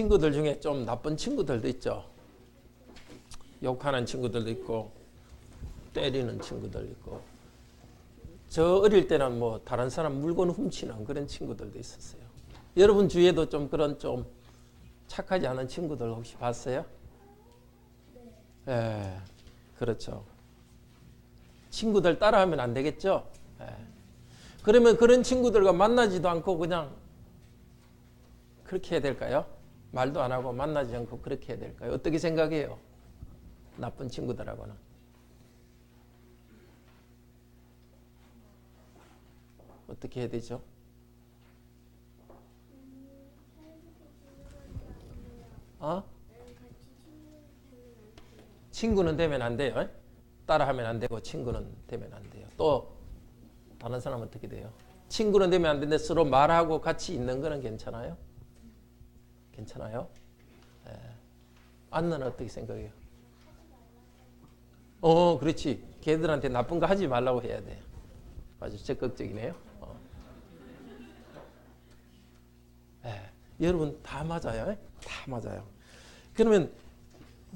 친구들 중에 좀 나쁜 친구들도 있죠. 욕하는 친구들도 있고 때리는 친구들 있고, 저 어릴 때는 뭐 다른 사람 물건 훔치는 그런 친구들도 있었어요. 여러분 주위에도 좀 그런 좀 착하지 않은 친구들 혹시 봤어요? 예, 그렇죠. 친구들 따라하면 안 되겠죠? 예. 그러면 그런 친구들과 만나지도 않고 그냥 그렇게 해야 될까요? 말도 안 하고 만나지 않고 그렇게 해야 될까요? 어떻게 생각해요? 나쁜 친구들하고는. 어떻게 해야 되죠? 친구는 되면 안 돼요. 따라하면 안 되고 친구는 되면 안 돼요. 또 다른 사람은 어떻게 돼요? 친구는 되면 안 되는데 서로 말하고 같이 있는 거는 괜찮아요? 괜찮아요? 네. 안나는 어떻게 생각해요? 그렇지. 걔들한테 나쁜 거 하지 말라고 해야 돼. 아주 적극적이네요. 네. 여러분 다 맞아요. 다 맞아요. 그러면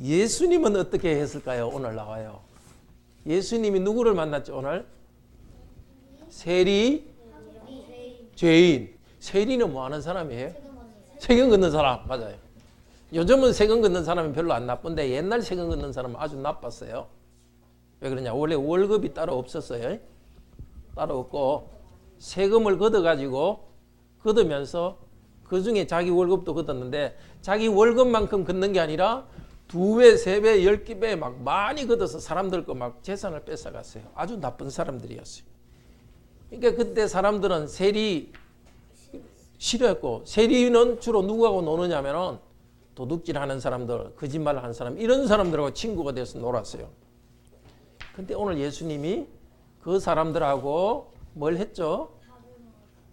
예수님은 어떻게 했을까요? 오늘 나와요. 예수님이 누구를 만났죠? 오늘? 세리, 죄인. 세리는 뭐 하는 사람이에요? 세금 걷는 사람. 맞아요. 요즘은 세금 걷는 사람이 별로 안 나쁜데 옛날 세금 걷는 사람은 아주 나빴어요. 왜 그러냐? 원래 월급이 따로 없었어요. 따로 없고 세금을 걷어가지고 걷으면서 그 중에 자기 월급도 걷었는데 자기 월급만큼 걷는 게 아니라 2배, 3배, 10배 막 많이 걷어서 사람들 거 막 재산을 뺏어갔어요. 아주 나쁜 사람들이었어요. 그러니까 그때 사람들은 세리 싫어했고, 세리는 주로 누구하고 노느냐면은 도둑질 하는 사람들, 거짓말 하는 사람, 이런 사람들하고 친구가 돼서 놀았어요. 근데 오늘 예수님이 그 사람들하고 뭘 했죠?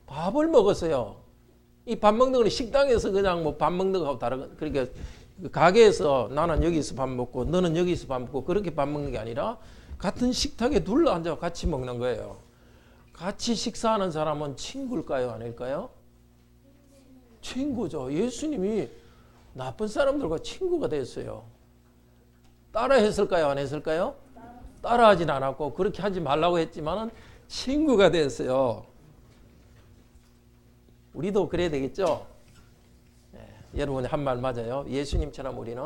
밥을 먹었어요. 이 밥 먹는 건 식당에서 그냥 뭐 밥 먹는 거하고 다른, 그러니까 가게에서 나는 여기서 밥 먹고 너는 여기서 밥 먹고 그렇게 밥 먹는 게 아니라 같은 식탁에 둘러 앉아 같이 먹는 거예요. 같이 식사하는 사람은 친구일까요? 아닐까요? 친구죠. 예수님이 나쁜 사람들과 친구가 됐어요. 따라 했을까요? 안 했을까요? 따라하진 않았고 그렇게 하지 말라고 했지만은 친구가 됐어요. 우리도 그래야 되겠죠? 여러분이 한 말 맞아요. 예수님처럼 우리는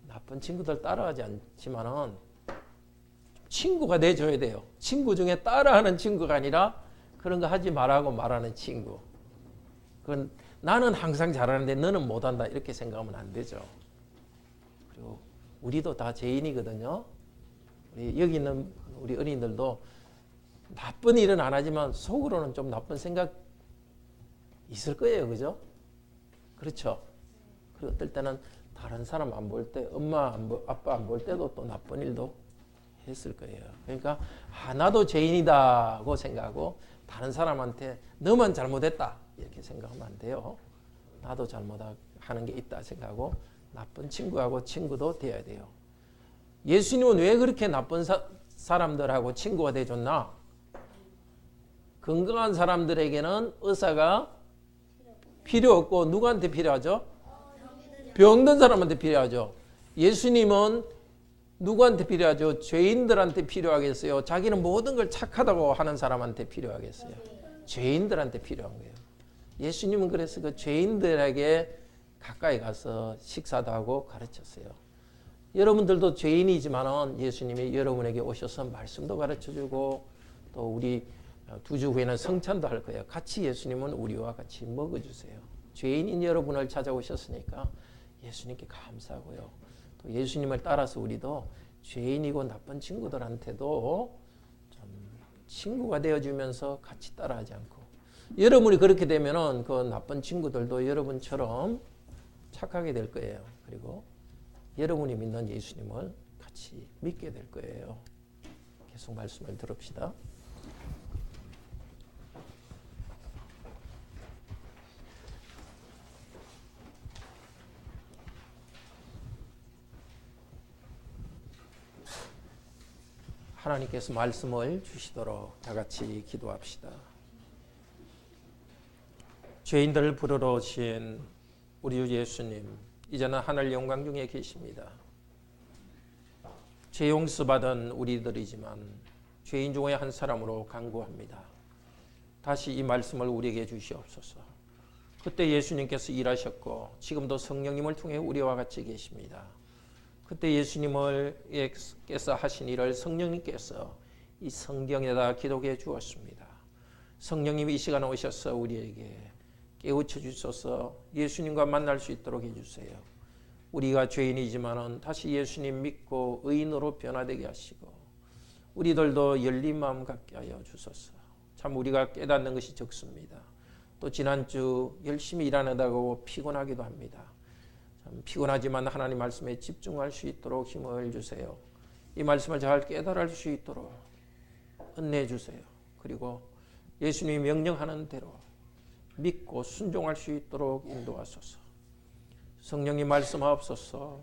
나쁜 친구들 따라하지 않지만은 친구가 돼줘야 돼요. 친구 중에 따라하는 친구가 아니라 그런 거 하지 말라고 말하는 친구. 그건 나는 항상 잘하는데 너는 못한다 이렇게 생각하면 안 되죠. 그리고 우리도 다 죄인이거든요. 여기 있는 우리 어린이들도 나쁜 일은 안 하지만 속으로는 좀 나쁜 생각 있을 거예요. 그죠? 그렇죠. 그리고 어떨 때는 다른 사람 안 볼 때, 엄마, 아빠 안 볼 때도 또 나쁜 일도 했을 거예요. 그러니까 나도 죄인이다고 생각하고 다른 사람한테 너만 잘못했다 이렇게 생각하면 안 돼요. 나도 잘못하는 게 있다 생각하고 나쁜 친구하고 친구도 되어야 돼요. 예수님은 왜 그렇게 나쁜 사람들하고 친구가 되어줬나? 건강한 사람들에게는 의사가 필요 없고 누구한테 필요하죠? 병든 사람한테 필요하죠. 예수님은 누구한테 필요하죠? 죄인들한테 필요하겠어요? 자기는 모든 걸 착하다고 하는 사람한테 필요하겠어요? 죄인들한테 필요한 거예요. 예수님은 그래서 그 죄인들에게 가까이 가서 식사도 하고 가르쳤어요. 여러분들도 죄인이지만은 예수님이 여러분에게 오셔서 말씀도 가르쳐주고 또 우리 2주 후에는 성찬도 할 거예요. 같이 예수님은 우리와 같이 먹어주세요. 죄인인 여러분을 찾아오셨으니까 예수님께 감사하고요. 또 예수님을 따라서 우리도 죄인이고 나쁜 친구들한테도 좀 친구가 되어주면서 같이 따라하지 않고 여러분이 그렇게 되면은 그 나쁜 친구들도 여러분처럼 착하게 될 거예요. 그리고 여러분이 믿는 예수님을 같이 믿게 될 거예요. 계속 말씀을 들읍시다. 하나님께서 말씀을 주시도록 다 같이 기도합시다. 죄인들을 부르러 오신 우리 주 예수님 이제는 하늘 영광 중에 계십니다. 죄 용서받은 우리들이지만 죄인 중의 한 사람으로 간구합니다. 다시 이 말씀을 우리에게 주시옵소서. 그때 예수님께서 일하셨고 지금도 성령님을 통해 우리와 같이 계십니다. 그때 예수님께서 하신 일을 성령님께서 이 성경에다 기록해 주었습니다. 성령님이 이 시간에 오셔서 우리에게 깨우쳐 주셔서 예수님과 만날 수 있도록 해주세요. 우리가 죄인이지만은 다시 예수님 믿고 의인으로 변화되게 하시고 우리들도 열린 마음 갖게 하여 주소서. 참 우리가 깨닫는 것이 적습니다. 또 지난주 열심히 일하느라고 피곤하기도 합니다. 참 피곤하지만 하나님 말씀에 집중할 수 있도록 힘을 주세요. 이 말씀을 잘 깨달을 수 있도록 은혜해 주세요. 그리고 예수님이 명령하는 대로 믿고 순종할 수 있도록 인도하소서. 성령님 말씀하옵소서.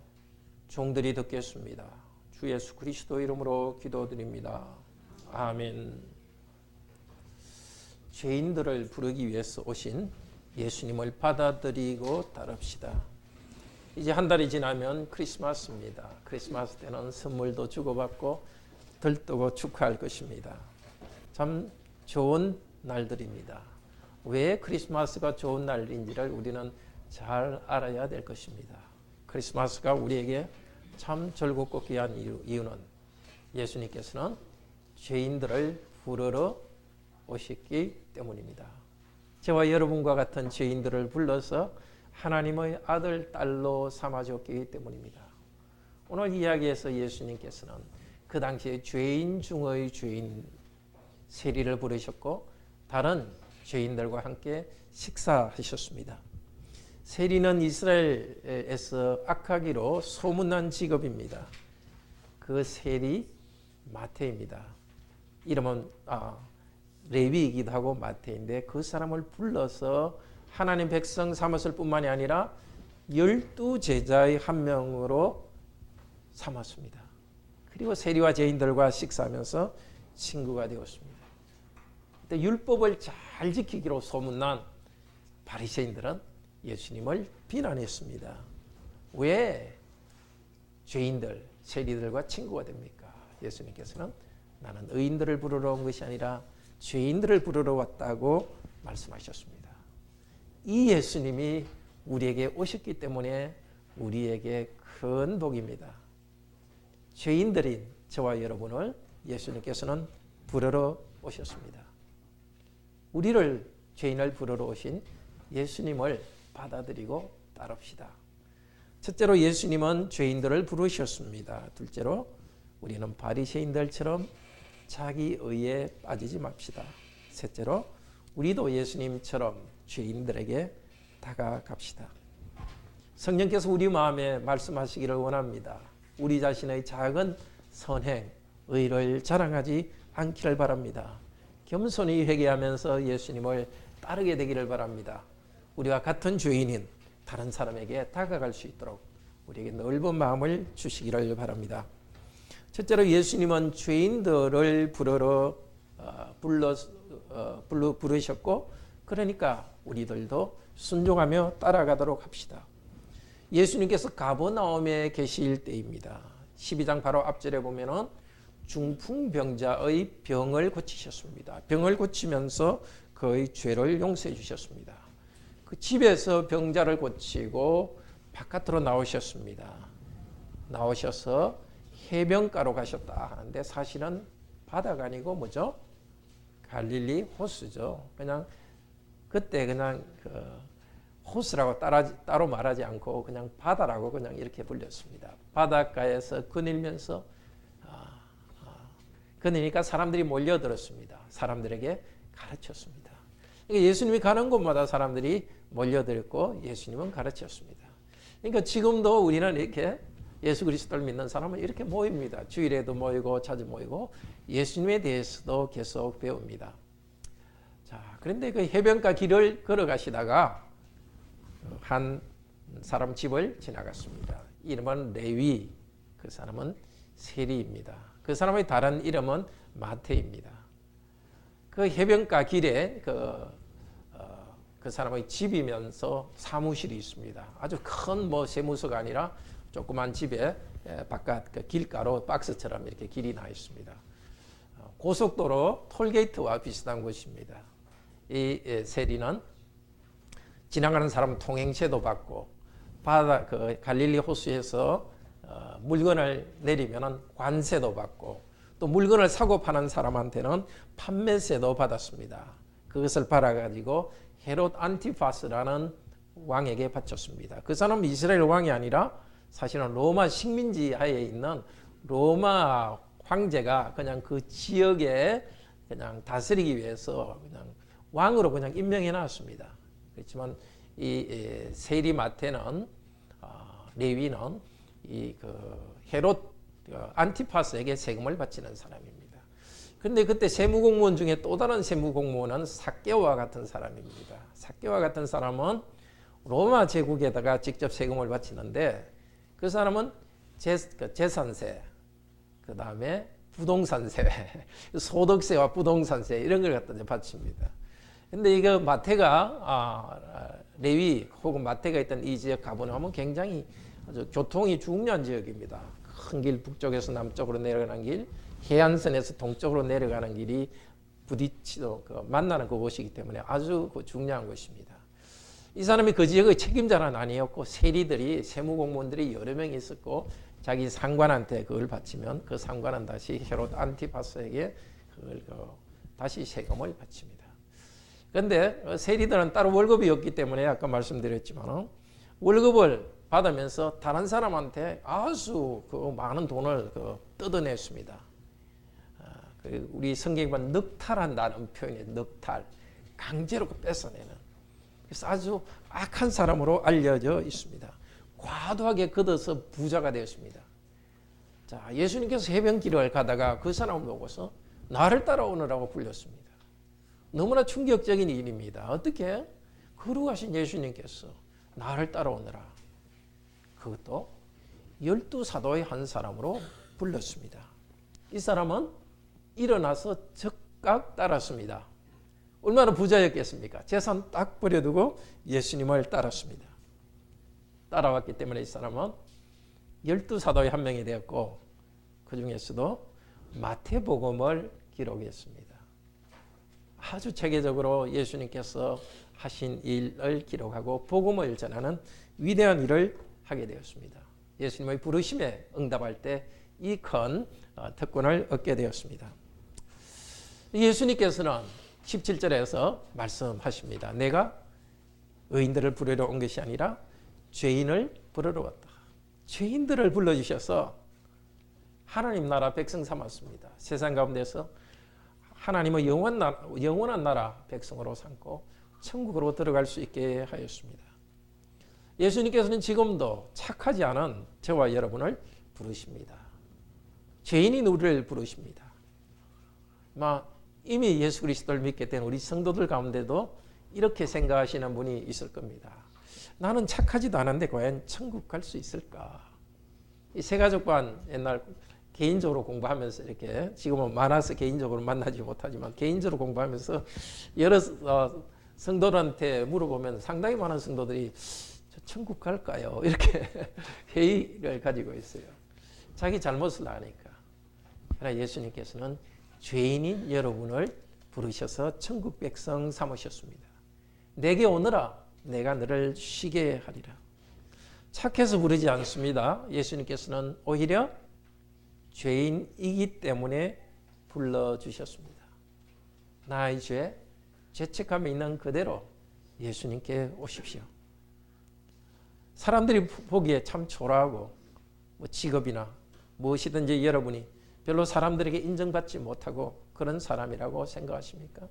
종들이 듣겠습니다. 주 예수 그리스도 이름으로 기도드립니다. 아멘. 죄인들을 부르기 위해서 오신 예수님을 받아들이고 따릅시다. 이제 한 달이 지나면 크리스마스입니다. 크리스마스 때는 선물도 주고받고 들뜨고 축하할 것입니다. 참 좋은 날들입니다. 왜 크리스마스가 좋은 날인지를 우리는 잘 알아야 될 것입니다. 크리스마스가 우리에게 참 즐겁고 귀한 이유는 예수님께서는 죄인들을 부르러 오셨기 때문입니다. 저와 여러분과 같은 죄인들을 불러서 하나님의 아들, 딸로 삼아줬기 때문입니다. 오늘 이야기에서 예수님께서는 그 당시에 죄인 중의 죄인 세리를 부르셨고 다른 죄인들과 함께 식사하셨습니다. 세리는 이스라엘에서 악하기로 소문난 직업입니다. 그 세리 마태입니다. 이름은 레위이기도 하고 마태인데 그 사람을 불러서 하나님 백성 삼았을 뿐만이 아니라 12제자의 한 명으로 삼았습니다. 그리고 세리와 죄인들과 식사하면서 친구가 되었습니다. 그때 율법을 잘 지키기로 소문난 바리새인들은 예수님을 비난했습니다. 왜 죄인들, 세리들과 친구가 됩니까? 예수님께서는 나는 의인들을 부르러 온 것이 아니라 죄인들을 부르러 왔다고 말씀하셨습니다. 이 예수님이 우리에게 오셨기 때문에 우리에게 큰 복입니다. 죄인들인 저와 여러분을 예수님께서는 부르러 오셨습니다. 우리를 죄인을 부르러 오신 예수님을 받아들이고 따릅시다. 첫째로 예수님은 죄인들을 부르셨습니다. 둘째로 우리는 바리새인들처럼 자기 의에 빠지지 맙시다. 셋째로 우리도 예수님처럼 죄인들에게 다가갑시다. 성령께서 우리 마음에 말씀하시기를 원합니다. 우리 자신의 작은 선행, 의를 자랑하지 않기를 바랍니다. 겸손히 회개하면서 예수님을 따르게 되기를 바랍니다. 우리와 같은 죄인인 다른 사람에게 다가갈 수 있도록 우리에게 넓은 마음을 주시기를 바랍니다. 첫째로 예수님은 죄인들을 부르셨고 그러니까 우리들도 순종하며 따라가도록 합시다. 예수님께서 가버나움에 계실 때입니다. 12장 바로 앞절에 보면은 중풍병자의 병을 고치셨습니다. 병을 고치면서 그의 죄를 용서해 주셨습니다. 그 집에서 병자를 고치고 바깥으로 나오셨습니다. 나오셔서 해변가로 가셨다 하는데 사실은 바다가 아니고 뭐죠? 갈릴리 호수죠. 그냥 그때 그냥 호수라고 따로 말하지 않고 그냥 바다라고 그냥 이렇게 불렸습니다. 바닷가에서 거닐면서 그러니까 사람들이 몰려들었습니다. 사람들에게 가르쳤습니다. 그러니까 예수님이 가는 곳마다 사람들이 몰려들었고 예수님은 가르쳤습니다. 그러니까 지금도 우리는 이렇게 예수 그리스도를 믿는 사람은 이렇게 모입니다. 주일에도 모이고 자주 모이고 예수님에 대해서도 계속 배웁니다. 자, 그런데 그 해변가 길을 걸어가시다가 한 사람 집을 지나갔습니다. 이름은 레위, 그 사람은 세리입니다. 그 사람의 다른 이름은 마태입니다. 그 해변가 길에 그 사람의 집이면서 사무실이 있습니다. 아주 큰 뭐 세무서가 아니라 조그만 집에 바깥 그 길가로 박스처럼 이렇게 길이 나 있습니다. 고속도로 톨게이트와 비슷한 곳입니다. 이 세리는 지나가는 사람 통행세도 받고 바다 그 갈릴리 호수에서 물건을 내리면은 관세도 받고 또 물건을 사고 파는 사람한테는 판매세도 받았습니다. 그것을 받아가지고 헤롯 안티파스라는 왕에게 바쳤습니다. 그 사람은 이스라엘 왕이 아니라 사실은 로마 식민지 하에 있는 로마 황제가 그냥 그 지역에 그냥 다스리기 위해서 그냥 왕으로 그냥 임명해 놨습니다. 그렇지만 이 세리마테는 레위는 이 그 헤롯 안티파스에게 세금을 바치는 사람입니다. 그런데 그때 세무공무원 중에 또 다른 세무공무원은 삭개오와 같은 사람입니다. 삭개오와 같은 사람은 로마 제국에다가 직접 세금을 바치는데 그 사람은 재산세, 그 다음에 부동산세, 소득세와 부동산세 이런 걸 갖다 바칩니다. 근데 이거 마태가 레위 혹은 마태가 있던 이 지역 가보면 굉장히 아주 교통이 중요한 지역입니다. 큰 길 북쪽에서 남쪽으로 내려가는 길, 해안선에서 동쪽으로 내려가는 길이 부딪히고 만나는 그곳이기 때문에 아주 중요한 곳입니다. 이 사람이 그 지역의 책임자는 아니었고 세리들이 세무공무원들이 여러 명이 있었고 자기 상관한테 그걸 바치면 그 상관은 다시 헤롯 안티파스에게 그걸 다시 세금을 바칩니다. 그런데 세리들은 따로 월급이 없기 때문에 아까 말씀드렸지만 월급을 받으면서 다른 사람한테 아주 많은 돈을 뜯어냈습니다. 우리 성경에 보면 늑탈한다는 표현이에요. 늑탈, 강제로 뺏어내는. 그래서 아주 악한 사람으로 알려져 있습니다. 과도하게 걷어서 부자가 되었습니다. 자, 예수님께서 해변길을 가다가 그 사람을 보고서 나를 따라오느라고 불렸습니다. 너무나 충격적인 일입니다. 어떻게? 거룩하신 예수님께서 나를 따라오느라 그것도 12사도의 한 사람으로 불렀습니다. 이 사람은 일어나서 즉각 따랐습니다. 얼마나 부자였겠습니까? 재산 딱 버려두고 예수님을 따랐습니다. 따라왔기 때문에 이 사람은 12사도의 한 명이 되었고 그 중에서도 마태복음을 기록했습니다. 아주 체계적으로 예수님께서 하신 일을 기록하고 복음을 전하는 위대한 일을 하게 되었습니다. 예수님의 부르심에 응답할 때 이 큰 특권을 얻게 되었습니다. 예수님께서는 17절에서 말씀하십니다. 내가 의인들을 부르러 온 것이 아니라 죄인을 부르러 왔다. 죄인들을 불러주셔서 하나님 나라 백성 삼았습니다. 세상 가운데서 하나님의 영원한 나라 백성으로 삼고 천국으로 들어갈 수 있게 하였습니다. 예수님께서는 지금도 착하지 않은 저와 여러분을 부르십니다. 죄인인 우리를 부르십니다. 이미 예수 그리스도를 믿게 된 우리 성도들 가운데도 이렇게 생각하시는 분이 있을 겁니다. 나는 착하지도 않은데 과연 천국 갈 수 있을까? 이 세가족반 옛날 개인적으로 공부하면서 이렇게 지금은 많아서 개인적으로 만나지 못하지만 개인적으로 공부하면서 여러 성도들한테 물어보면 상당히 많은 성도들이 저 천국 갈까요? 이렇게 회의를 가지고 있어요. 자기 잘못을 아니까. 그러나 예수님께서는 죄인인 여러분을 부르셔서 천국 백성 삼으셨습니다. 내게 오너라 내가 너를 쉬게 하리라. 착해서 부르지 않습니다. 예수님께서는 오히려 죄인이기 때문에 불러주셨습니다. 나의 죄책감이 있는 그대로 예수님께 오십시오. 사람들이 보기에 참 초라하고 직업이나 무엇이든지 여러분이 별로 사람들에게 인정받지 못하고 그런 사람이라고 생각하십니까?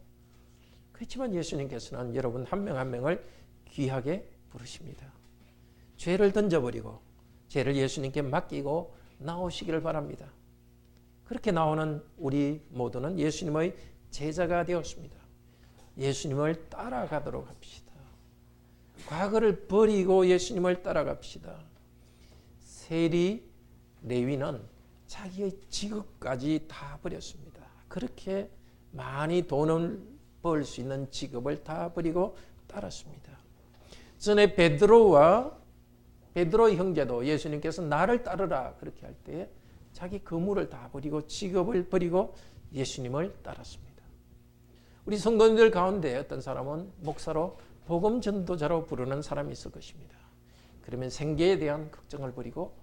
그렇지만 예수님께서는 여러분 한 명 한 명을 귀하게 부르십니다. 죄를 던져버리고 죄를 예수님께 맡기고 나오시기를 바랍니다. 그렇게 나오는 우리 모두는 예수님의 제자가 되었습니다. 예수님을 따라가도록 합시다. 과거를 버리고 예수님을 따라갑시다. 세리 레위는 자기의 직업까지 다 버렸습니다. 그렇게 많이 돈을 벌 수 있는 직업을 다 버리고 따랐습니다. 전에 베드로 형제도 예수님께서 나를 따르라 그렇게 할 때 자기 거물을 다 버리고 직업을 버리고 예수님을 따랐습니다. 우리 성도님들 가운데 어떤 사람은 목사로 복음 전도자로 부르는 사람이 있을 것입니다. 그러면 생계에 대한 걱정을 버리고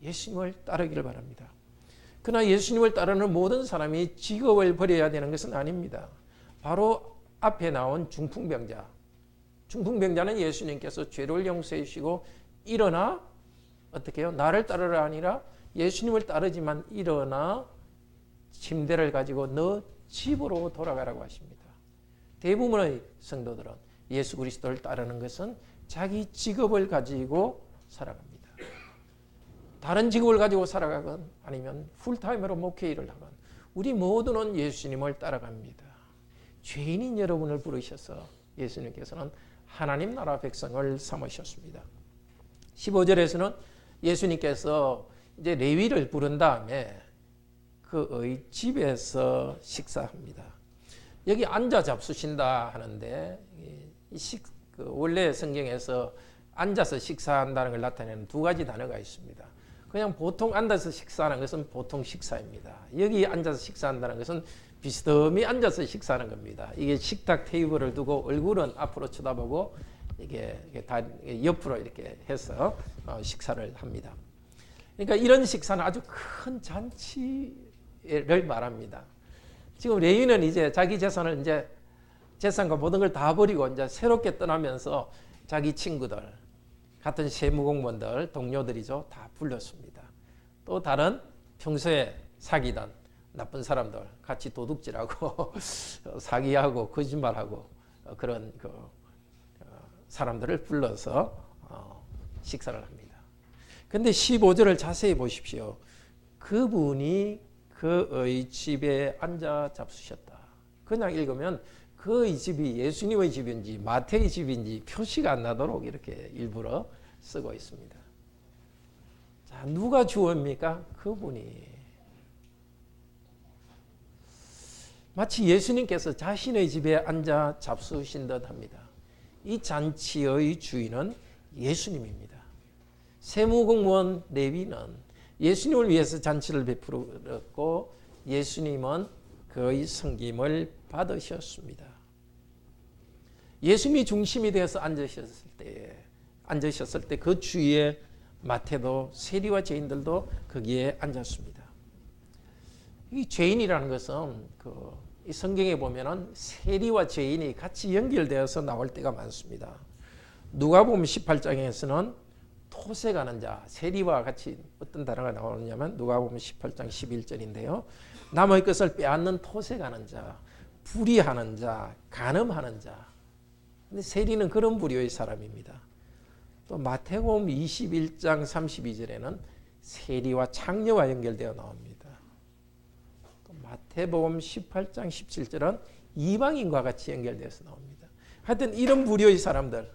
예수님을 따르기를 바랍니다. 그러나 예수님을 따르는 모든 사람이 직업을 버려야 되는 것은 아닙니다. 바로 앞에 나온 중풍병자는 예수님께서 죄를 용서해 주시고 일어나 어떻게 해요? 나를 따르라 아니라 예수님을 따르지만 일어나 침대를 가지고 너 집으로 돌아가라고 하십니다. 대부분의 성도들은 예수 그리스도를 따르는 것은 자기 직업을 가지고 살아갑니다. 다른 직업을 가지고 살아가건 아니면 풀타임으로 목회 일을 하건 우리 모두는 예수님을 따라갑니다. 죄인인 여러분을 부르셔서 예수님께서는 하나님 나라 백성을 삼으셨습니다. 15절에서는 예수님께서 이제 레위를 부른 다음에 그의 집에서 식사합니다. 여기 앉아 잡수신다 하는데 원래 성경에서 앉아서 식사한다는 걸 나타내는 두 가지 단어가 있습니다. 그냥 보통 앉아서 식사하는 것은 보통 식사입니다. 여기 앉아서 식사한다는 것은 비스듬히 앉아서 식사하는 겁니다. 이게 식탁 테이블을 두고 얼굴은 앞으로 쳐다보고 이게 다 옆으로 이렇게 해서 식사를 합니다. 그러니까 이런 식사는 아주 큰 잔치를 말합니다. 지금 레위는 이제 자기 재산을 이제 재산과 모든 걸 다 버리고 이제 새롭게 떠나면서 자기 친구들, 같은 세무공무원들, 동료들이죠. 다 불렀습니다. 또 다른 평소에 사귀던 나쁜 사람들, 같이 도둑질하고 사기하고 거짓말하고 그런 사람들을 불러서 식사를 합니다. 근데 15절을 자세히 보십시오. 그분이 그의 집에 앉아 잡수셨다. 그냥 읽으면 그의 집이 예수님의 집인지 마태의 집인지 표시가 안 나도록 이렇게 일부러 쓰고 있습니다. 자, 누가 주어입니까? 그분이. 마치 예수님께서 자신의 집에 앉아 잡수신 듯 합니다. 이 잔치의 주인은 예수님입니다. 세무공무원 레위는 예수님을 위해서 잔치를 베풀었고 예수님은 그의 섬김을 받으셨습니다. 예수님이 중심이 되어서 앉으셨을 때 그 주위에 마태도 세리와 죄인들도 거기에 앉았습니다. 이 죄인이라는 것은 이 성경에 보면은 세리와 죄인이 같이 연결되어서 나올 때가 많습니다. 누가복음 18장에서는 토색하는 자, 세리와 같이 어떤 단어가 나오느냐면 누가복음 18장 11절인데요. 남의 것을 빼앗는 토색하는 자, 불의하는 자, 간음하는 자. 근데 세리는 그런 부류의 사람입니다. 또 마태복음 21장 32절에는 세리와 창녀와 연결되어 나옵니다. 또 마태복음 18장 17절은 이방인과 같이 연결되어서 나옵니다. 하여튼 이런 부류의 사람들,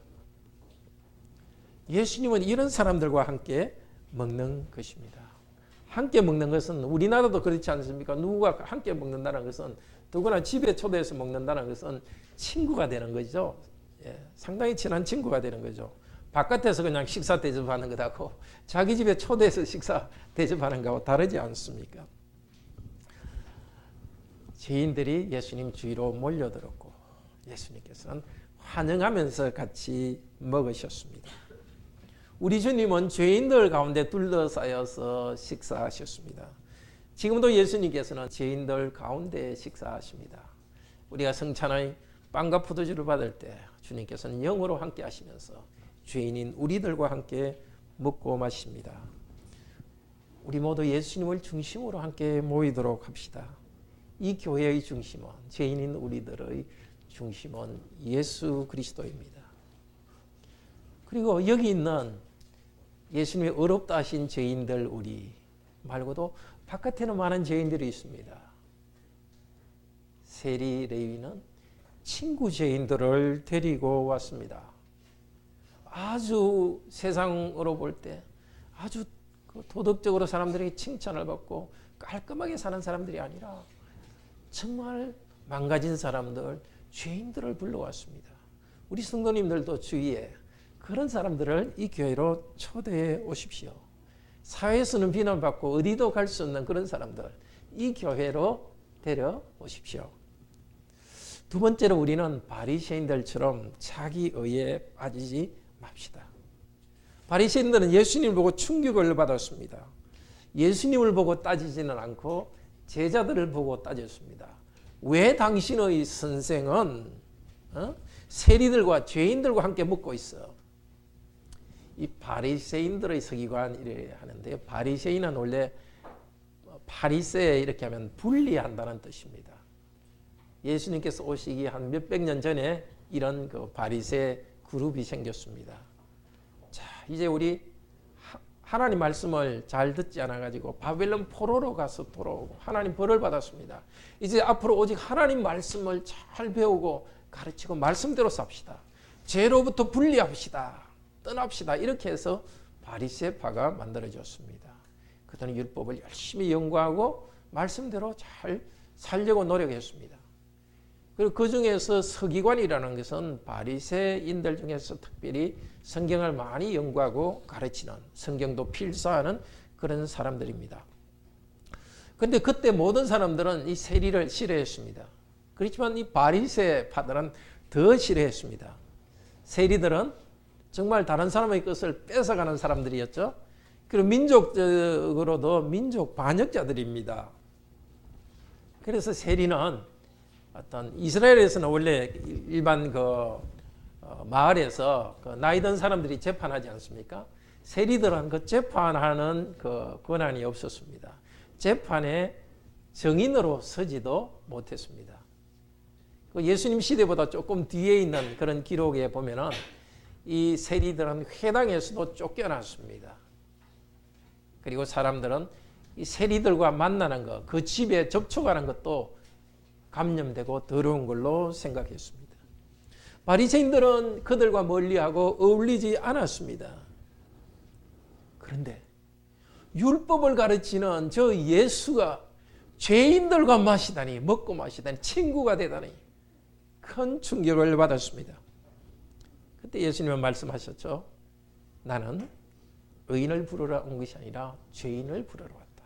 예수님은 이런 사람들과 함께 먹는 것입니다. 함께 먹는 것은 우리나라도 그렇지 않습니까? 누구가 함께 먹는다는 것은 누구나 집에 초대해서 먹는다는 것은 친구가 되는 거죠. 예, 상당히 친한 친구가 되는 거죠. 바깥에서 그냥 식사 대접하는 것하고 자기 집에 초대해서 식사 대접하는 것하고 다르지 않습니까? 죄인들이 예수님 주위로 몰려들었고 예수님께서는 환영하면서 같이 먹으셨습니다. 우리 주님은 죄인들 가운데 둘러싸여서 식사하셨습니다. 지금도 예수님께서는 죄인들 가운데 식사하십니다. 우리가 성찬의 빵과 포도주를 받을 때 주님께서는 영으로 함께 하시면서 죄인인 우리들과 함께 먹고 마십니다. 우리 모두 예수님을 중심으로 함께 모이도록 합시다. 이 교회의 중심은, 죄인인 우리들의 중심은 예수 그리스도입니다. 그리고 여기 있는 예수님이 어렵다 하신 죄인들 우리 말고도 바깥에는 많은 죄인들이 있습니다. 세리 레위는 친구 죄인들을 데리고 왔습니다. 아주 세상으로 볼 때 아주 도덕적으로 사람들에게 칭찬을 받고 깔끔하게 사는 사람들이 아니라 정말 망가진 사람들, 죄인들을 불러왔습니다. 우리 성도님들도 주위에 그런 사람들을 이 교회로 초대해 오십시오. 사회에서는 비난받고 어디도 갈 수 없는 그런 사람들 이 교회로 데려오십시오. 두 번째로 우리는 바리새인들처럼 자기의에 빠지지 맙시다. 바리새인들은 예수님을 보고 충격을 받았습니다. 예수님을 보고 따지지는 않고 제자들을 보고 따졌습니다. 왜 당신의 선생은 세리들과 죄인들과 함께 먹고 있어? 이 바리새인들의 서기관이라 하는데요. 바리새인은 원래 파리새 이렇게 하면 분리한다는 뜻입니다. 예수님께서 오시기 한 몇백 년 전에 이런 그 바리새 그룹이 생겼습니다. 자, 이제 우리 하나님 말씀을 잘 듣지 않아 가지고 바벨론 포로로 가서 돌아오고 하나님 벌을 받았습니다. 이제 앞으로 오직 하나님 말씀을 잘 배우고 가르치고 말씀대로 삽시다. 죄로부터 분리합시다. 떠납시다. 이렇게 해서 바리새파가 만들어졌습니다. 그들은 율법을 열심히 연구하고 말씀대로 잘 살려고 노력했습니다. 그리고 그 중에서 서기관이라는 것은 바리새인들 중에서 특별히 성경을 많이 연구하고 가르치는, 성경도 필사하는 그런 사람들입니다. 그런데 그때 모든 사람들은 이 세리를 싫어했습니다. 그렇지만 이 바리새파들은 더 싫어했습니다. 세리들은 정말 다른 사람의 것을 뺏어가는 사람들이었죠. 그리고 민족적으로도 민족 반역자들입니다. 그래서 세리는 어떤 이스라엘에서는 원래 일반 마을에서 나이 든 사람들이 재판하지 않습니까? 세리들은 그 재판하는 그 권한이 없었습니다. 재판에 정인으로 서지도 못했습니다. 그 예수님 시대보다 조금 뒤에 있는 그런 기록에 보면은 이 세리들은 회당에서도 쫓겨났습니다. 그리고 사람들은 이 세리들과 만나는 것, 그 집에 접촉하는 것도 감염되고 더러운 걸로 생각했습니다. 바리새인들은 그들과 멀리하고 어울리지 않았습니다. 그런데 율법을 가르치는 저 예수가 죄인들과 마시다니, 먹고 마시다니, 친구가 되다니 큰 충격을 받았습니다. 그때 예수님은 말씀하셨죠. 나는 의인을 부르러 온 것이 아니라 죄인을 부르러 왔다.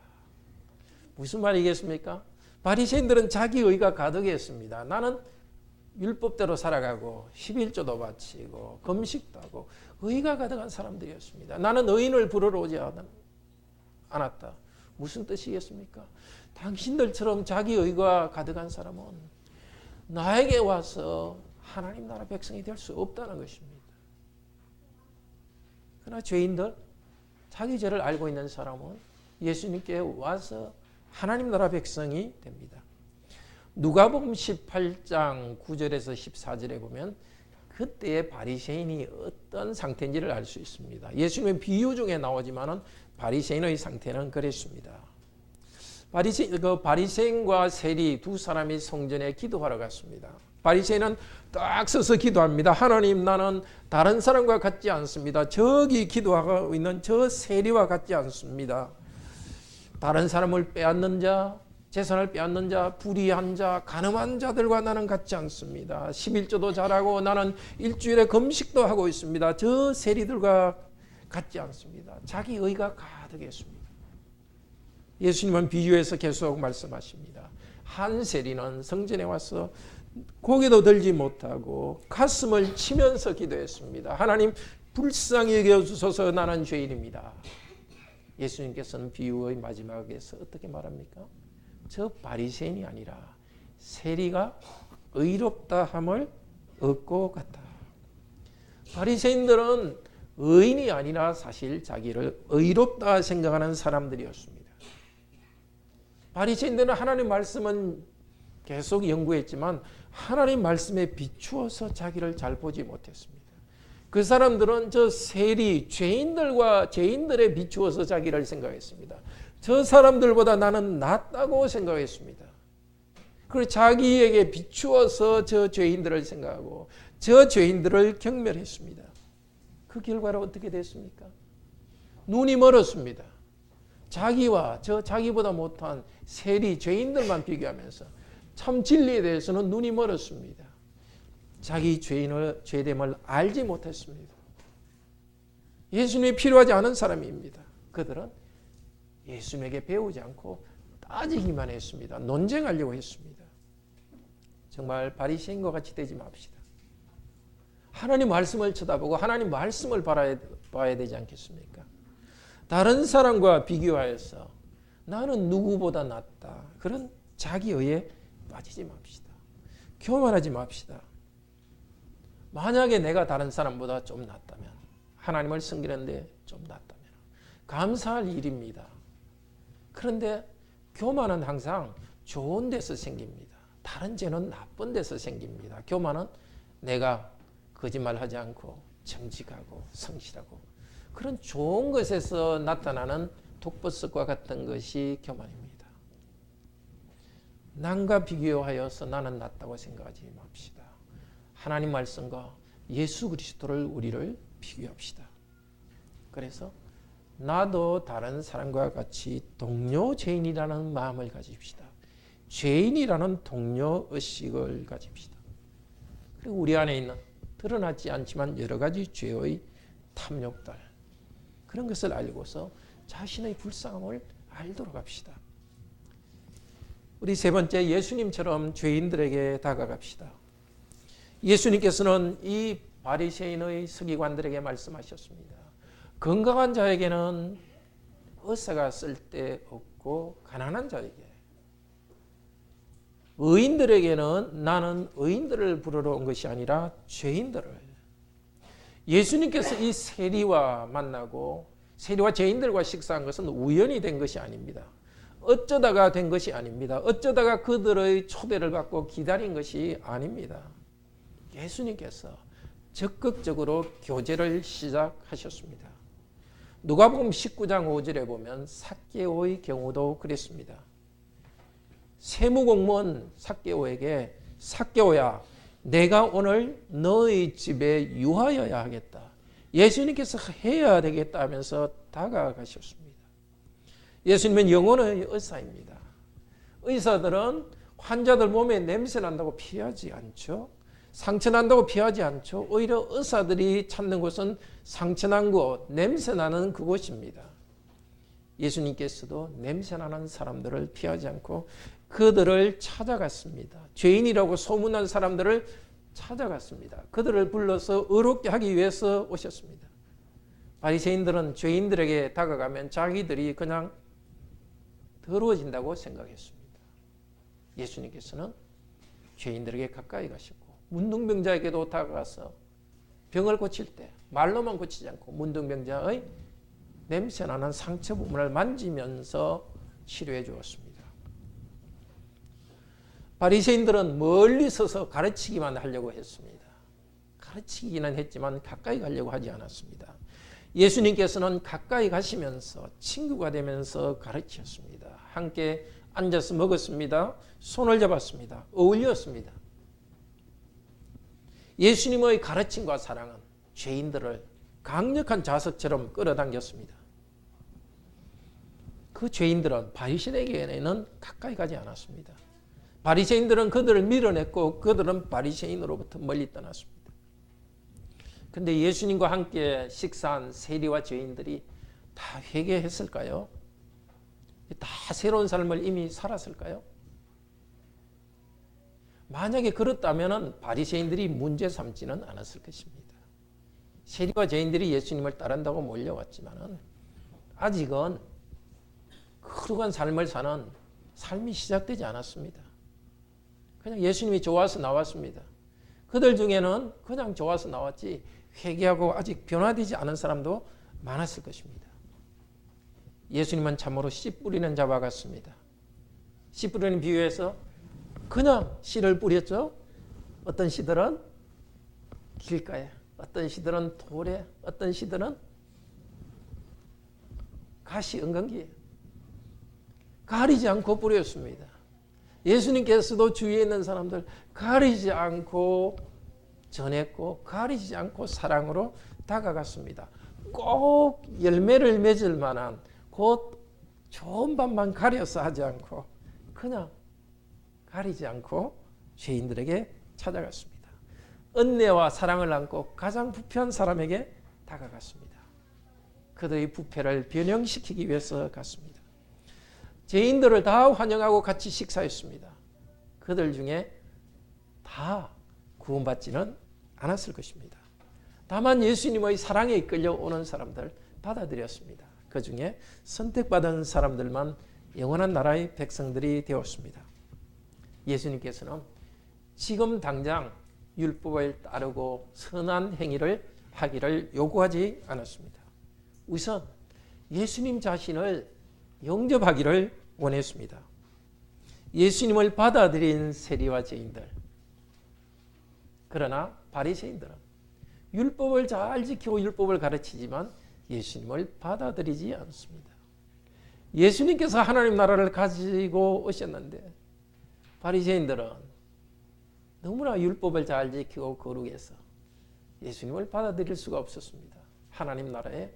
무슨 말이겠습니까? 바리새인들은 자기 의가 가득했습니다. 나는 율법대로 살아가고 11조도 바치고 금식도 하고 의가 가득한 사람들이었습니다. 나는 의인을 부르러 오지 않았다. 무슨 뜻이겠습니까? 당신들처럼 자기 의가 가득한 사람은 나에게 와서 하나님 나라 백성이 될 수 없다는 것입니다. 그러나 죄인들, 자기 죄를 알고 있는 사람은 예수님께 와서 하나님 나라 백성이 됩니다. 누가복음 18장 9절에서 14절에 보면 그때의 바리새인이 어떤 상태인지를 알 수 있습니다. 예수님의 비유 중에 나오지만은 바리새인의 상태는 그랬습니다. 바리새인과 세리 두 사람이 성전에 기도하러 갔습니다. 바리새인은 딱 서서 기도합니다. 하나님, 나는 다른 사람과 같지 않습니다. 저기 기도하고 있는 저 세리와 같지 않습니다. 다른 사람을 빼앗는 자, 재산을 빼앗는 자, 불의한 자, 가늠한 자들과 나는 같지 않습니다. 11조도 잘하고 나는 일주일에 금식도 하고 있습니다. 저 세리들과 같지 않습니다. 자기 의가 가득했습니다. 예수님은 비유해서 계속 말씀하십니다. 한 세리는 성전에 와서 고개도 들지 못하고 가슴을 치면서 기도했습니다. 하나님, 불쌍히 여겨주소서, 나는 죄인입니다. 예수님께서는 비유의 마지막에서 어떻게 말합니까? 저 바리새인이 아니라 세리가 의롭다 함을 얻고 갔다. 바리새인들은 의인이 아니라 사실 자기를 의롭다 생각하는 사람들이었습니다. 바리새인들은 하나님 말씀은 계속 연구했지만 하나님 말씀에 비추어서 자기를 잘 보지 못했습니다. 그 사람들은 저 세리, 죄인들에 비추어서 자기를 생각했습니다. 저 사람들보다 나는 낫다고 생각했습니다. 그리고 자기에게 비추어서 저 죄인들을 생각하고 저 죄인들을 경멸했습니다. 그 결과로 어떻게 됐습니까? 눈이 멀었습니다. 자기와 저 자기보다 못한 세리, 죄인들만 비교하면서 참 진리에 대해서는 눈이 멀었습니다. 자기 죄됨을 알지 못했습니다. 예수님이 필요하지 않은 사람입니다. 그들은 예수님에게 배우지 않고 따지기만 했습니다. 논쟁하려고 했습니다. 정말 바리새인과 같이 되지 맙시다. 하나님 말씀을 쳐다보고 하나님 말씀을 봐야 되지 않겠습니까? 다른 사람과 비교하여서 나는 누구보다 낫다. 그런 자기의에 빠지지 맙시다. 교만하지 맙시다. 만약에 내가 다른 사람보다 좀 낫다면, 하나님을 섬기는데 좀 낫다면 감사할 일입니다. 그런데 교만은 항상 좋은 데서 생깁니다. 다른 죄는 나쁜 데서 생깁니다. 교만은 내가 거짓말하지 않고 정직하고 성실하고 그런 좋은 것에서 나타나는 독보석과 같은 것이 교만입니다. 남과 비교하여서 나는 낫다고 생각하지 맙시다. 하나님 말씀과 예수 그리스도를 우리를 비교합시다. 그래서 나도 다른 사람과 같이 동료 죄인이라는 마음을 가집시다. 죄인이라는 동료 의식을 가집시다. 그리고 우리 안에 있는 드러나지 않지만 여러 가지 죄의 탐욕들, 그런 것을 알고서 자신의 불쌍함을 알도록 합시다. 우리 세 번째, 예수님처럼 죄인들에게 다가갑시다. 예수님께서는 이 바리새인의 서기관들에게 말씀하셨습니다. 건강한 자에게는 의사가 쓸데없고 가난한 자에게, 의인들에게는 나는 의인들을 부르러 온 것이 아니라 죄인들을. 예수님께서 이 세리와 만나고 세리와 죄인들과 식사한 것은 우연히 된 것이 아닙니다. 어쩌다가 된 것이 아닙니다. 어쩌다가 그들의 초대를 받고 기다린 것이 아닙니다. 예수님께서 적극적으로 교제를 시작하셨습니다. 누가복음 19장 5절에 보면 삭개오의 경우도 그랬습니다. 세무공무원 삭개오에게 삭개오야, 내가 오늘 너의 집에 유하여야 하겠다. 예수님께서 해야 되겠다 하면서 다가가셨습니다. 예수님은 영혼의 의사입니다. 의사들은 환자들 몸에 냄새 난다고 피하지 않죠. 상처 난다고 피하지 않죠. 오히려 의사들이 찾는 곳은 상처 난 곳, 냄새 나는 그곳입니다. 예수님께서도 냄새 나는 사람들을 피하지 않고 그들을 찾아갔습니다. 죄인이라고 소문난 사람들을 찾아갔습니다. 그들을 불러서 의롭게 하기 위해서 오셨습니다. 바리새인들은 죄인들에게 다가가면 자기들이 그냥 더러워진다고 생각했습니다. 예수님께서는 죄인들에게 가까이 가셨고 문둥병자에게도 다가가서 병을 고칠 때 말로만 고치지 않고 문둥병자의 냄새나는 상처 부분을 만지면서 치료해 주었습니다. 바리새인들은 멀리 서서 가르치기만 하려고 했습니다. 가르치기는 했지만 가까이 가려고 하지 않았습니다. 예수님께서는 가까이 가시면서 친구가 되면서 가르치셨습니다. 함께 앉아서 먹었습니다. 손을 잡았습니다. 어울렸습니다. 예수님의 가르침과 사랑은 죄인들을 강력한 자석처럼 끌어당겼습니다. 그 죄인들은 바리새인에게는 가까이 가지 않았습니다. 바리새인들은 그들을 밀어냈고 그들은 바리새인으로부터 멀리 떠났습니다. 그런데 예수님과 함께 식사한 세리와 죄인들이 다 회개했을까요? 다 새로운 삶을 이미 살았을까요? 만약에 그렇다면 바리새인들이 문제 삼지는 않았을 것입니다. 세리와 죄인들이 예수님을 따른다고 몰려왔지만 아직은 거룩한 삶을 사는 삶이 시작되지 않았습니다. 그냥 예수님이 좋아서 나왔습니다. 그들 중에는 그냥 좋아서 나왔지 회개하고 아직 변화되지 않은 사람도 많았을 것입니다. 예수님은 참으로 씨 뿌리는 자와 같습니다. 씨 뿌리는 비유에서 그냥 씨를 뿌렸죠. 어떤 씨들은 길가에, 어떤 씨들은 돌에, 어떤 씨들은 가시 은근기에 가리지 않고 뿌렸습니다. 예수님께서도 주위에 있는 사람들 가리지 않고 전했고 가리지 않고 사랑으로 다가갔습니다. 꼭 열매를 맺을 만한 곧 좋은 밥만 가려서 하지 않고 그냥 가리지 않고 죄인들에게 찾아갔습니다. 은혜와 사랑을 안고 가장 부패한 사람에게 다가갔습니다. 그들의 부패를 변형시키기 위해서 갔습니다. 죄인들을 다 환영하고 같이 식사했습니다. 그들 중에 다 구원받지는 않았을 것입니다. 다만 예수님의 사랑에 이끌려 오는 사람들 받아들였습니다. 그 중에 선택받은 사람들만 영원한 나라의 백성들이 되었습니다. 예수님께서는 지금 당장 율법을 따르고 선한 행위를 하기를 요구하지 않았습니다. 우선 예수님 자신을 영접하기를 원했습니다. 예수님을 받아들인 세리와 죄인들, 그러나 바리새인들은 율법을 잘 지키고 율법을 가르치지만 예수님을 받아들이지 않습니다. 예수님께서 하나님 나라를 가지고 오셨는데 바리새인들은 너무나 율법을 잘 지키고 거룩해서 예수님을 받아들일 수가 없었습니다. 하나님 나라에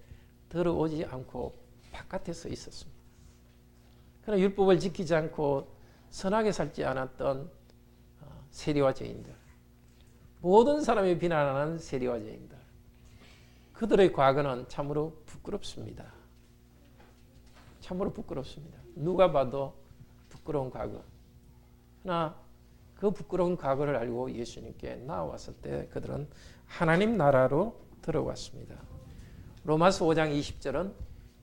들어오지 않고 바깥에 서 있었습니다. 그러나 율법을 지키지 않고 선하게 살지 않았던 세리와 죄인들, 모든 사람이 비난하는 세리와 죄인들, 그들의 과거는 참으로 부끄럽습니다. 참으로 부끄럽습니다. 누가 봐도 부끄러운 과거. 그러나 그 부끄러운 과거를 알고 예수님께 나아왔을 때 그들은 하나님 나라로 들어왔습니다. 로마서 5장 20절은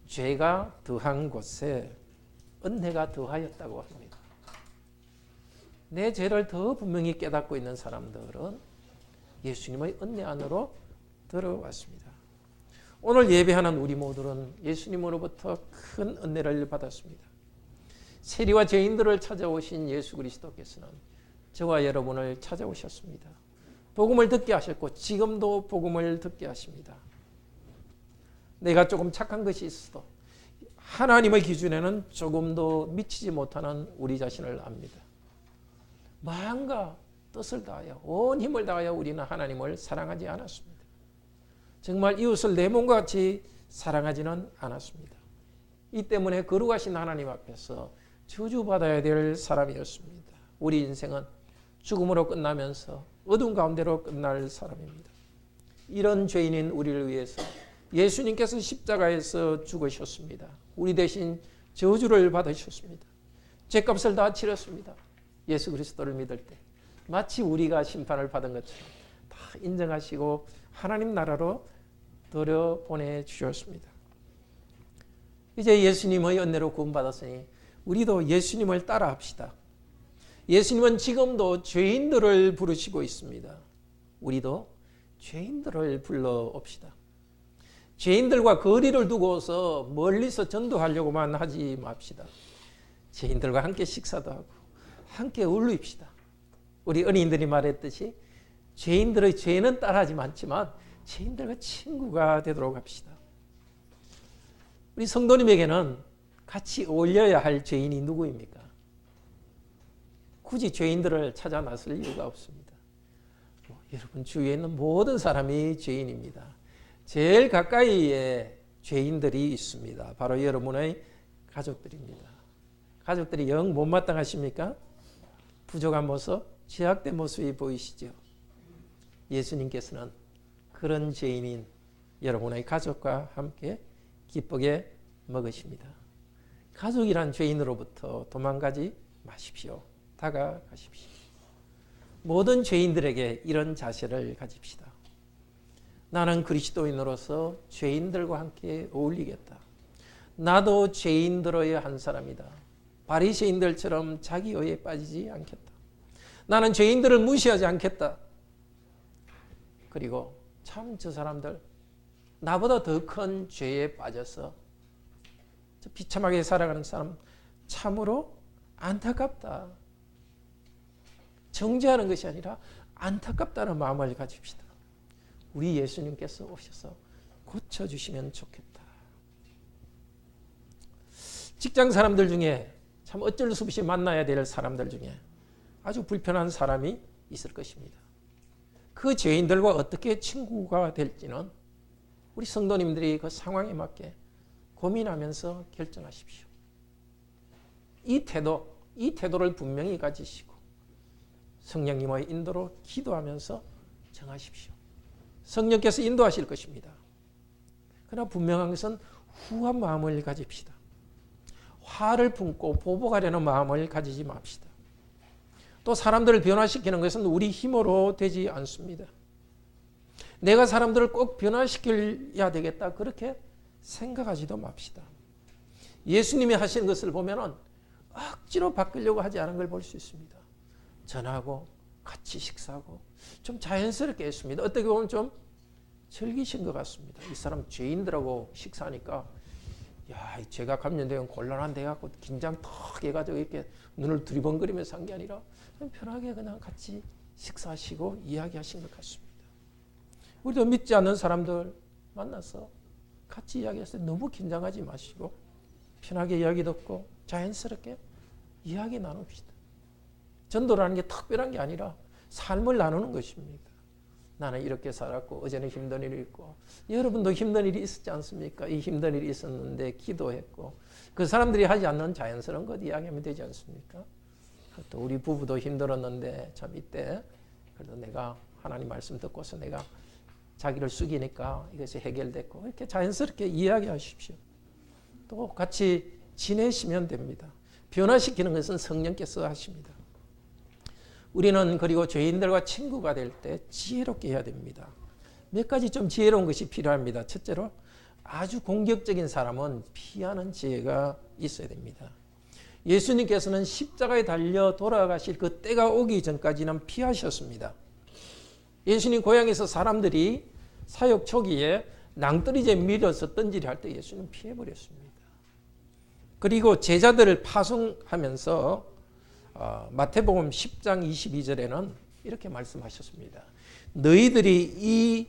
죄가 더한 곳에 은혜가 더하였다고 합니다. 내 죄를 더 분명히 깨닫고 있는 사람들은 예수님의 은혜 안으로 들어왔습니다. 오늘 예배하는 우리 모두는 예수님으로부터 큰 은혜를 받았습니다. 세리와 죄인들을 찾아오신 예수 그리스도께서는 저와 여러분을 찾아오셨습니다. 복음을 듣게 하셨고 지금도 복음을 듣게 하십니다. 내가 조금 착한 것이 있어도 하나님의 기준에는 조금도 미치지 못하는 우리 자신을 압니다. 마음과 뜻을 다하여 온 힘을 다하여 우리는 하나님을 사랑하지 않았습니다. 정말 이웃을 내 몸과 같이 사랑하지는 않았습니다. 이 때문에 거룩하신 하나님 앞에서 저주받아야 될 사람이었습니다. 우리 인생은 죽음으로 끝나면서 어두운 가운데로 끝날 사람입니다. 이런 죄인인 우리를 위해서 예수님께서 십자가에서 죽으셨습니다. 우리 대신 저주를 받으셨습니다. 죄값을 다 치렀습니다. 예수 그리스도를 믿을 때 마치 우리가 심판을 받은 것처럼 다 인정하시고 하나님 나라로 들여 보내주셨습니다. 이제 예수님의 은혜로 구원받았으니 우리도 예수님을 따라합시다. 예수님은 지금도 죄인들을 부르시고 있습니다. 우리도 죄인들을 불러옵시다. 죄인들과 거리를 두고서 멀리서 전도하려고만 하지 맙시다. 죄인들과 함께 식사도 하고 함께 어울립시다. 우리 어린이들이 말했듯이 죄인들의 죄는 따라하지 않지만 죄인들과 친구가 되도록 합시다. 우리 성도님에게는 같이 어울려야 할 죄인이 누구입니까? 굳이 죄인들을 찾아 나설 이유가 없습니다. 여러분 주위에 있는 모든 사람이 죄인입니다. 제일 가까이에 죄인들이 있습니다. 바로 여러분의 가족들입니다. 가족들이 영 못마땅하십니까? 부족한 모습, 죄악된 모습이 보이시죠? 예수님께서는 그런 죄인인 여러분의 가족과 함께 기쁘게 먹으십니다. 가족이란 죄인으로부터 도망가지 마십시오. 다가가십시오. 모든 죄인들에게 이런 자세를 가집시다. 나는 그리스도인으로서 죄인들과 함께 어울리겠다. 나도 죄인들의 한 사람이다. 바리새인들처럼 자기 의에 빠지지 않겠다. 나는 죄인들을 무시하지 않겠다. 그리고 참 저 사람들 나보다 더 큰 죄에 빠져서 비참하게 살아가는 사람 참으로 안타깝다. 정죄하는 것이 아니라 안타깝다는 마음을 가집시다. 우리 예수님께서 오셔서 고쳐주시면 좋겠다. 직장 사람들 중에 참 어쩔 수 없이 만나야 될 사람들 중에 아주 불편한 사람이 있을 것입니다. 그 죄인들과 어떻게 친구가 될지는 우리 성도님들이 그 상황에 맞게 고민하면서 결정하십시오. 이 태도를 분명히 가지시고 성령님의 인도로 기도하면서 정하십시오. 성령께서 인도하실 것입니다. 그러나 분명한 것은 후한 마음을 가집시다. 화를 품고 보복하려는 마음을 가지지 맙시다. 또 사람들을 변화시키는 것은 우리 힘으로 되지 않습니다. 내가 사람들을 꼭 변화시켜야 되겠다 그렇게 생각하지도 맙시다. 예수님이 하시는 것을 보면 억지로 바꾸려고 하지 않은 걸 볼 수 있습니다. 전하고 같이 식사하고 좀 자연스럽게 했습니다. 어떻게 보면 좀 즐기신 것 같습니다. 이 사람 죄인들하고 식사하니까 야, 죄가 감염되면 곤란한데 해갖고 긴장 턱 해가지고 이렇게 눈을 두리번거리면서 한 게 아니라 편하게 그냥 같이 식사하시고 이야기하신 것 같습니다. 우리도 믿지 않는 사람들 만나서 같이 이야기했을 때 너무 긴장하지 마시고 편하게 이야기 듣고 자연스럽게 이야기 나눕시다. 전도라는 게 특별한 게 아니라 삶을 나누는 것입니다. 나는 이렇게 살았고 어제는 힘든 일이 있고 여러분도 힘든 일이 있었지 않습니까? 이 힘든 일이 있었는데 기도했고 그 사람들이 하지 않는 자연스러운 것 이야기하면 되지 않습니까? 또 우리 부부도 힘들었는데 참 이때 그래도 내가 하나님 말씀 듣고서 내가 자기를 숙이니까 이것이 해결됐고 이렇게 자연스럽게 이야기하십시오. 또 같이 지내시면 됩니다. 변화시키는 것은 성령께서 하십니다. 우리는 그리고 죄인들과 친구가 될 때 지혜롭게 해야 됩니다. 몇 가지 좀 지혜로운 것이 필요합니다. 첫째로 아주 공격적인 사람은 피하는 지혜가 있어야 됩니다. 예수님께서는 십자가에 달려 돌아가실 그 때가 오기 전까지는 피하셨습니다. 예수님 고향에서 사람들이 사역 초기에 낭떠러지에 밀어서 던지려 할 때 예수님 피해버렸습니다. 그리고 제자들을 파송하면서 마태복음 10장 22절에는 이렇게 말씀하셨습니다. 너희들이 이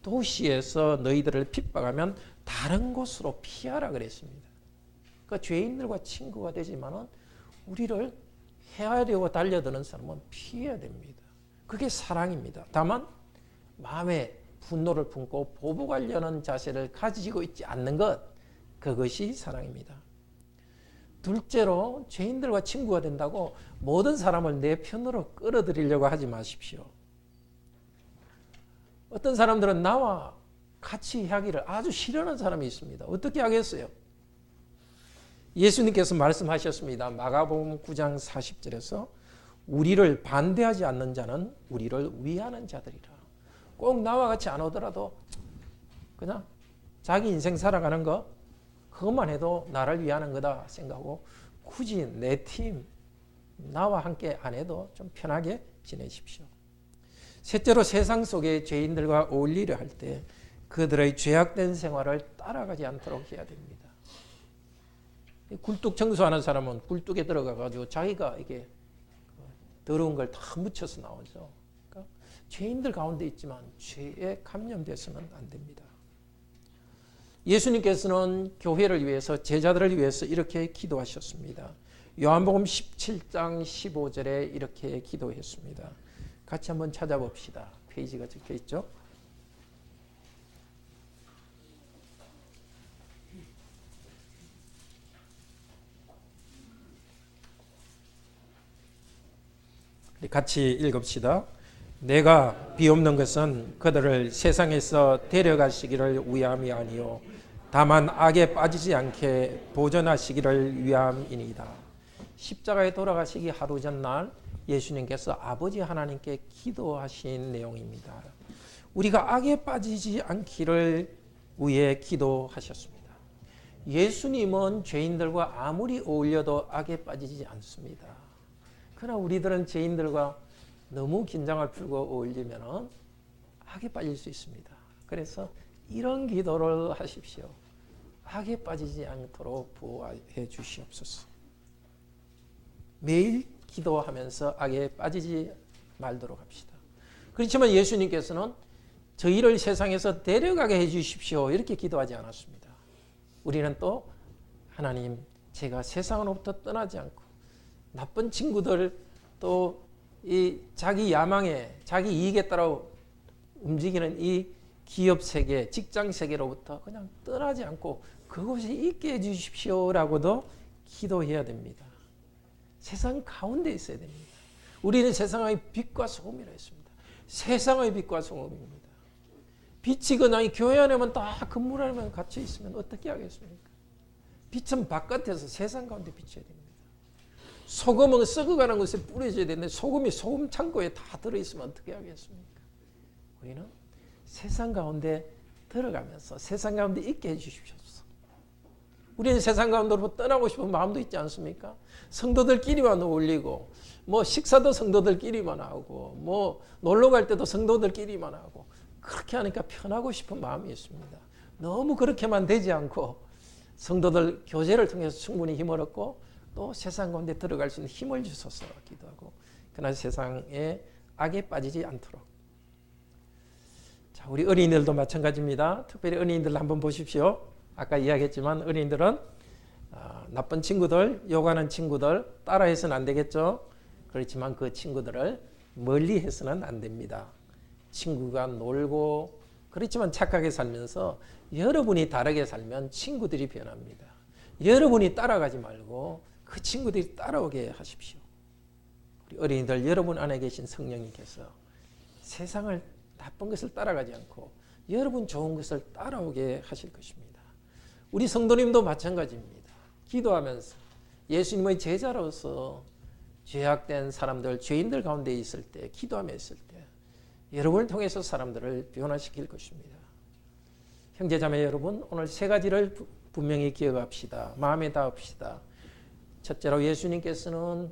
도시에서 너희들을 핍박하면 다른 곳으로 피하라 그랬습니다. 그러니까 죄인들과 친구가 되지만은 우리를 해하려고 달려드는 사람은 피해야 됩니다. 그게 사랑입니다. 다만 마음에 분노를 품고 보복하려는 자세를 가지고 있지 않는 것, 그것이 사랑입니다. 둘째로 죄인들과 친구가 된다고 모든 사람을 내 편으로 끌어들이려고 하지 마십시오. 어떤 사람들은 나와 같이 하기를 아주 싫어하는 사람이 있습니다. 어떻게 하겠어요? 예수님께서 말씀하셨습니다. 마가복음 9장 40절에서 우리를 반대하지 않는 자는 우리를 위하는 자들이라. 꼭 나와 같이 안 오더라도 그냥 자기 인생 살아가는 거 그것만 해도 나를 위하는 거다 생각하고 굳이 내 팀 나와 함께 안 해도 좀 편하게 지내십시오. 셋째로 세상 속의 죄인들과 어울리려 할 때 그들의 죄악된 생활을 따라가지 않도록 해야 됩니다. 굴뚝 청소하는 사람은 굴뚝에 들어가가지고 자기가 이게 더러운 걸 다 묻혀서 나오죠. 그러니까 죄인들 가운데 있지만 죄에 감염돼서는 안 됩니다. 예수님께서는 교회를 위해서 제자들을 위해서 이렇게 기도하셨습니다. 요한복음 17장 15절에 이렇게 기도했습니다. 같이 한번 찾아봅시다. 페이지가 적혀 있죠. 같이 읽읍시다. 내가 비옵는 것은 그들을 세상에서 데려가시기를 위함이 아니요 다만 악에 빠지지 않게 보존하시기를 위함이니이다. 십자가에 돌아가시기 하루 전날 예수님께서 아버지 하나님께 기도하신 내용입니다. 우리가 악에 빠지지 않기를 위해 기도하셨습니다. 예수님은 죄인들과 아무리 어울려도 악에 빠지지 않습니다. 그러나 우리들은 죄인들과 너무 긴장을 풀고 어울리면 악에 빠질 수 있습니다. 그래서 이런 기도를 하십시오. 악에 빠지지 않도록 보호해 주시옵소서. 매일 기도하면서 악에 빠지지 말도록 합시다. 그렇지만 예수님께서는 저희를 세상에서 데려가게 해 주십시오. 이렇게 기도하지 않았습니다. 우리는 또 하나님, 제가 세상으로부터 떠나지 않고 나쁜 친구들 또 이 자기 야망에 자기 이익에 따라 움직이는 이 기업 세계, 직장 세계로부터 그냥 떠나지 않고 그곳에 있게 해주십시오라고도 기도해야 됩니다. 세상 가운데 있어야 됩니다. 우리는 세상의 빛과 소금이라 했습니다. 세상의 빛과 소금입니다. 빛이 그냥 교회 안에만 딱 건물 안에만 갇혀 있으면 어떻게 하겠습니까? 빛은 바깥에서 세상 가운데 비춰야 됩니다. 소금은 썩어가는 것에 뿌려져야 되는데 소금이 소금 창고에 다 들어있으면 어떻게 하겠습니까? 우리는 세상 가운데 들어가면서 세상 가운데 있게 해주십시오. 우리는 세상 가운데로 떠나고 싶은 마음도 있지 않습니까? 성도들끼리만 어울리고 뭐 식사도 성도들끼리만 하고 뭐 놀러 갈 때도 성도들끼리만 하고 그렇게 하니까 편하고 싶은 마음이 있습니다. 너무 그렇게만 되지 않고 성도들 교제를 통해서 충분히 힘을 얻고 또 세상 가운데 들어갈 수 있는 힘을 주소서 기도하고 그러나 세상에 악에 빠지지 않도록. 자, 우리 어린이들도 마찬가지입니다. 특별히 어린이들 한번 보십시오. 아까 이야기했지만 어린이들은 나쁜 친구들, 욕하는 친구들 따라해서는 안 되겠죠. 그렇지만 그 친구들을 멀리 해서는 안 됩니다. 친구가 놀고 그렇지만 착하게 살면서 여러분이 다르게 살면 친구들이 변합니다. 여러분이 따라가지 말고 그 친구들이 따라오게 하십시오. 우리 어린이들 여러분 안에 계신 성령님께서 세상을 나쁜 것을 따라가지 않고 여러분 좋은 것을 따라오게 하실 것입니다. 우리 성도님도 마찬가지입니다. 기도하면서 예수님의 제자로서 죄악된 사람들, 죄인들 가운데 있을 때, 기도하며 있을 때 여러분을 통해서 사람들을 변화시킬 것입니다. 형제자매 여러분, 오늘 세 가지를 분명히 기억합시다. 마음에 닿읍시다. 첫째로 예수님께서는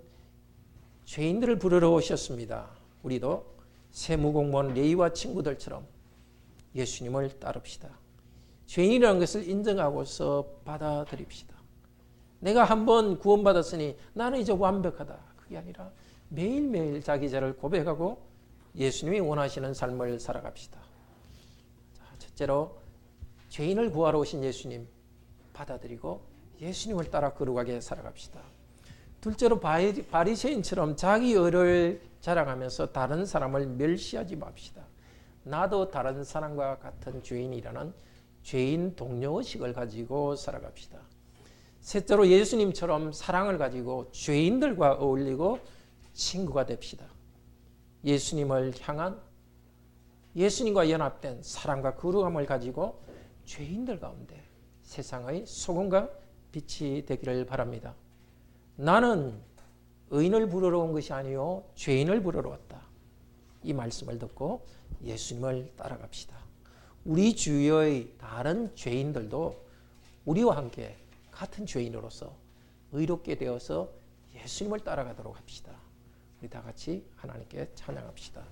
죄인들을 부르러 오셨습니다. 우리도 세무공무원 레위와 친구들처럼 예수님을 따릅시다. 죄인이라는 것을 인정하고서 받아들입시다. 내가 한번 구원받았으니 나는 이제 완벽하다. 그게 아니라 매일매일 자기 죄를 고백하고 예수님이 원하시는 삶을 살아갑시다. 자, 첫째로 죄인을 구하러 오신 예수님 받아들이고 예수님을 따라 거룩하게 살아갑시다. 둘째로 바리새인처럼 자기 의를 자랑하면서 다른 사람을 멸시하지 맙시다. 나도 다른 사람과 같은 죄인이라는 죄인 동료의식을 가지고 살아갑시다. 셋째로 예수님처럼 사랑을 가지고 죄인들과 어울리고 친구가 됩시다. 예수님을 향한 예수님과 연합된 사랑과 거룩함을 가지고 죄인들 가운데 세상의 소금과 빛이 되기를 바랍니다. 나는 의인을 부르러 온 것이 아니요 죄인을 부르러 왔다. 이 말씀을 듣고 예수님을 따라갑시다. 우리 주위의 다른 죄인들도 우리와 함께 같은 죄인으로서 의롭게 되어서 예수님을 따라가도록 합시다. 우리 다 같이 하나님께 찬양합시다.